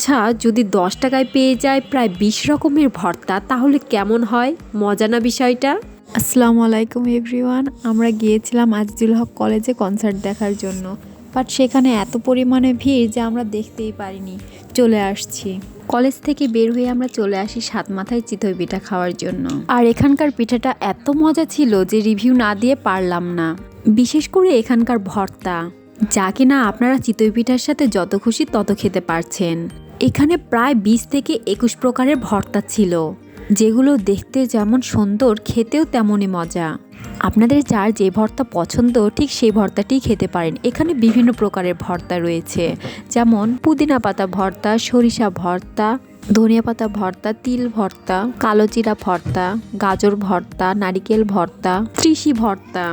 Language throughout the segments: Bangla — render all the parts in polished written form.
আচ্ছা, যদি 10 টাকায় পেয়ে যায় প্রায় 20 রকমের ভর্তা তাহলে কেমন হয়? মজা না বিষয়টা? আসসালামু আলাইকুম এভরিওয়ান। আমরা গিয়েছিলাম আজিজুল হক কলেজে কনসার্ট দেখার জন্য, বাট সেখানে এত পরিমাণে ভিড় যে আমরা দেখতেই পারিনি, চলে আসছি। কলেজ থেকে বের হয়ে আমরা চলে আসি সাতমাথায় চিতই পিঠা খাওয়ার জন্য। আর এখানকার পিঠাটা এত মজা ছিল যে রিভিউ না দিয়ে পারলাম না। বিশেষ করে এখানকার ভর্তা, যা কিনা আপনারা চিতই পিঠার সাথে যত খুশি তত খেতে পারছেন। এখানে প্রায় 20 থেকে 21 প্রকারের ভর্তা ছিল, যেগুলো দেখতে যেমন সুন্দর, খেতেও তেমনই মজা। আপনাদের যার যে ভর্তা পছন্দ ঠিক সেই ভর্তাটি খেতে পারেন। এখানে বিভিন্ন প্রকারের ভর্তা রয়েছে, যেমন পুদিনা পাতা ভর্তা, সরিষা ভর্তা, ধনিয়া পাতা ভর্তা, তিল ভর্তা, কালো জিরা ভর্তা, গাজর ভর্তা, নারিকেল ভর্তা, ত্রিশি ভর্তা,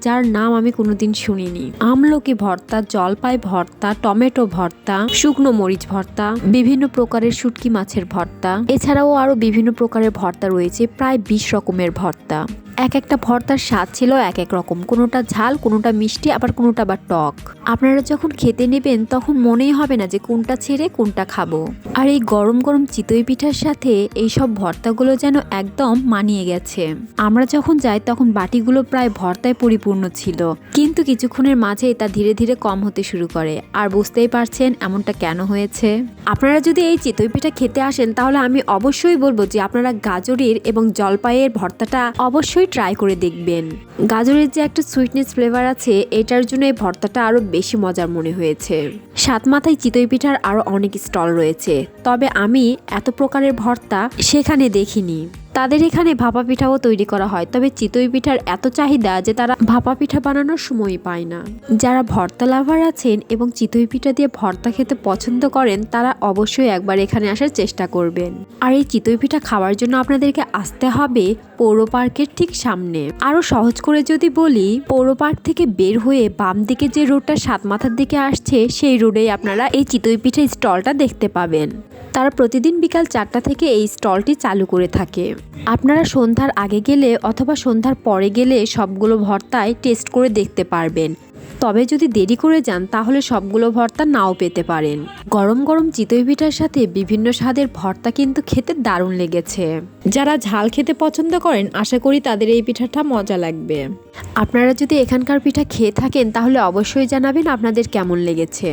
যার নাম আমি কোনোদিন শুনিনি, আমলকি ভর্তা, জলপাই ভর্তা, টমেটো ভর্তা, শুকনো মরিচ ভর্তা, বিভিন্ন প্রকারের শুটকি মাছের ভর্তা, এছাড়াও আরো বিভিন্ন প্রকারের ভর্তা রয়েছে, প্রায় 20 রকমের ভর্তা। এক একটা ভর্তার স্বাদ ছিল এক এক রকম, কোনোটা ঝাল, কোনোটা মিষ্টি, আবার কোনোটা আবার টক। আপনারা যখন খেতে নেবেন তখন মনেই হবে না যে কোনটা ছেড়ে কোনটা খাবো। আর এই গরম গরম চিতই পিঠার সাথে এই সব ভর্তাগুলো যেন একদম মানিয়ে গেছে। আমরা যখন যাই তখন বাটিগুলো প্রায় ভর্তায় পরিপূর্ণ ছিল, কিন্তু কিছুক্ষণের মাঝেই তা ধীরে ধীরে কম হতে শুরু করে। আর বুঝতেই পারছেন এমনটা কেন হয়েছে। আপনারা যদি এই চিতই পিঠা খেতে আসেন তাহলে আমি অবশ্যই বলবো যে আপনারা গাজরের এবং জলপাইয়ের ভর্তাটা অবশ্যই ট্রাই করে দেখবেন। গাজরের যে একটা সুইটনেস ফ্লেভার আছে, এটার জন্য এই ভর্তাটা আরো বেশি মজার মনে হয়েছে। সাতমাথায় চিতই পিঠার আরো অনেক স্টল রয়েছে, তবে আমি এত প্রকারের ভর্তা সেখানে দেখিনি। তাদের এখানে ভাপা পিঠাও তৈরি করা হয়, তবে চিতই পিঠার এত চাহিদা যে তারা ভাপা পিঠা বানানোর সময় পায় না। যারা ভর্তা লাভার আছেন এবং চিতই পিঠা দিয়ে ভর্তা খেতে পছন্দ করেন তারা অবশ্যই একবার এখানে আসার চেষ্টা করবেন। আর এই চিতই পিঠা খাওয়ার জন্য আপনাদেরকে আসতে হবে পৌর পার্কের ঠিক সামনে। আরো সহজ করে যদি বলি, পৌর পার্ক থেকে বের হয়ে বাম দিকে যে রোডটা সাতমাথার দিকে আসছে সেই রোডেই আপনারা এই চিতই পিঠা স্টলটা দেখতে পাবেন। তারা প্রতিদিন বিকাল 4টা থেকে এই স্টলটি চালু করে থাকে। আপনারা সন্ধ্যার আগে গেলে অথবা সন্ধ্যার পরে গেলে সবগুলো ভর্তাই টেস্ট করে দেখতে পারবেন। তবে যদি দেরি করে যান তাহলে সবগুলো ভর্তা নাও পেতে পারেন। গরম গরম চিতই পিঠার সাথে বিভিন্ন স্বাদের ভর্তা কিন্তু খেতে দারুণ লেগেছে। যারা ঝাল খেতে পছন্দ করেন আশা করি তাদের এই পিঠাটা মজা লাগবে। আপনারা যদি এখানকার পিঠা খেয়ে থাকেন তাহলে অবশ্যই জানাবেন আপনাদের কেমন লেগেছে।